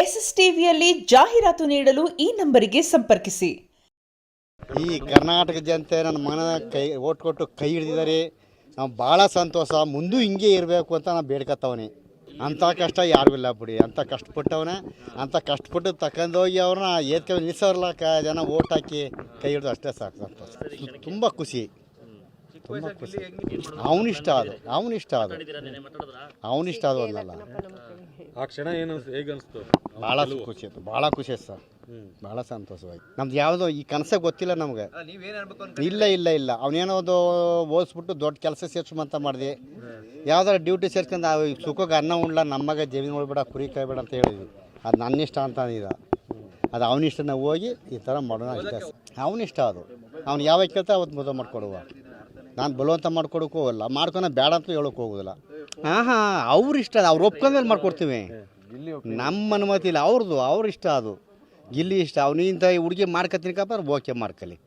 ಎಸ್ಎಸ್ಟಿವಿಯಲ್ಲಿ ಜಾಹೀರಾತು ನೀಡಲು ಈ ನಂಬರಿಗೆ ಸಂಪರ್ಕಿಸಿ. ಈ ಕರ್ನಾಟಕ ಜನತೆ ನನ್ನ ಮಗನ ಓಟ್ ಕೊಟ್ಟು ಕೈ ಹಿಡಿದಿದ್ದಾರೆ. ನಾವು ಭಾಳ ಸಂತೋಷ. ಮುಂದೂ ಹಿಂಗೆ ಇರಬೇಕು ಅಂತ ನಾನು ಬೇಡ್ಕೊತವನಿ. ಅಂಥ ಕಷ್ಟ ಯಾರಿಗೂ ಇಲ್ಲ ಬಿಡಿ. ಅಂಥ ಕಷ್ಟಪಟ್ಟವನೇ. ಅಂಥ ಕಷ್ಟಪಟ್ಟು ತಗೊಂಡೋಗಿ ಅವ್ರನ್ನ ಏತ್ಕೊಂಡು ನಿಲ್ಲಿಸೋರ್ಲ ಜನ ಓಟ್ ಹಾಕಿ ಕೈ ಹಿಡಿದು ಅಷ್ಟೇ ಸಾಕು. ಸಂತೋಷ, ತುಂಬ ಖುಷಿ, ತುಂಬ ಖುಷಿ. ಅವನಿಷ್ಟ ಅದು ಅನ್ನಲ್ಲ. ಆ ಕ್ಷಣ ಏನು ಹೇಗೆ ಅನಿಸ್ತು? ಭಾಳ ಖುಷಿ ಆಯ್ತು, ಭಾಳ ಖುಷಿ ಆಯ್ತು ಸರ್. ಭಾಳ ಸಂತೋಷವಾಯ್ತು. ನಮ್ದು ಯಾವುದೋ ಈ ಕನಸೇ ಗೊತ್ತಿಲ್ಲ ನಮಗೆ. ಇಲ್ಲ ಅವನೇನೋ ಒಂದು ಓದಿಸ್ಬಿಟ್ಟು ದೊಡ್ಡ ಕೆಲಸ ಸೇರ್ಸ್ಕೊಂಬಂತ ಮಾಡಿದೆ. ಯಾವ್ದಾರು ಡ್ಯೂಟಿ ಸೇರ್ಸ್ಕೊಂಡು ಸುಖಕ್ಕೆ ಅನ್ನ ಉಣ್ಲ, ನಮ್ಮಗ ಜಮೀನು ಉಳ್ಬೇಡ, ಕುರಿ ಕಾಯ್ಬೇಡ ಅಂತ ಹೇಳಿದ್ವಿ. ಅದು ನನ್ನಿಷ್ಟ ಅಂತ ಅಂದಿದ್ದ. ಅದು ಅವನಿಷ್ಟ. ನಾವು ಹೋಗಿ ಈ ಥರ ಮಾಡೋಣ ಅಷ್ಟೇ. ಅವನಿಷ್ಟ ಅದು. ಅವ್ನು ಯಾವಾಗ ಕೇಳ್ತಾ ಅವತ್ತು ಮದುವೆ ಮಾಡಿಕೊಡುವ. ನಾನು ಬಲವಂತ ಮಾಡ್ಕೊಡೋಕ್ಕೂ ಹೋಗಲ್ಲ, ಮಾಡ್ಕೊಳ ಬೇಡ ಅಂತ ಹೇಳೋಕೆ ಹೋಗೋದಿಲ್ಲ. ಅವ್ರ ಇಷ್ಟ. ಅವ್ರು ಒಪ್ಕೊಂಡ್ಮೇಲೆ ಮಾಡ್ಕೊಡ್ತೀವಿ. ನಮ್ಮ ಅನುಮತಿ ಇಲ್ಲ, ಅವ್ರ ಇಷ್ಟ. ಅದು ಗಿಲ್ಲಿ ಇಷ್ಟ. ಅವನಿಂದ ಹುಡುಗಿ ಮಾಡ್ಕೊತೀನಿ ಕಪ್ಪ, ಓಕೆ ಮಾಡ್ಕೊಳ್ಳಿ.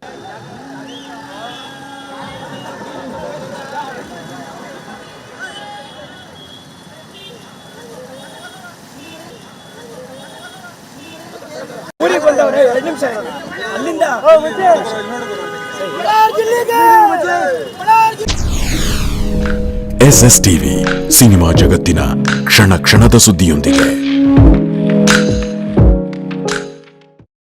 SSTV ಸಿನಿಮಾ ಜಗತ್ತಿನ ಕ್ಷಣ ಕ್ಷಣದ ಸುದ್ದಿಯೊಂದಿಗೆ.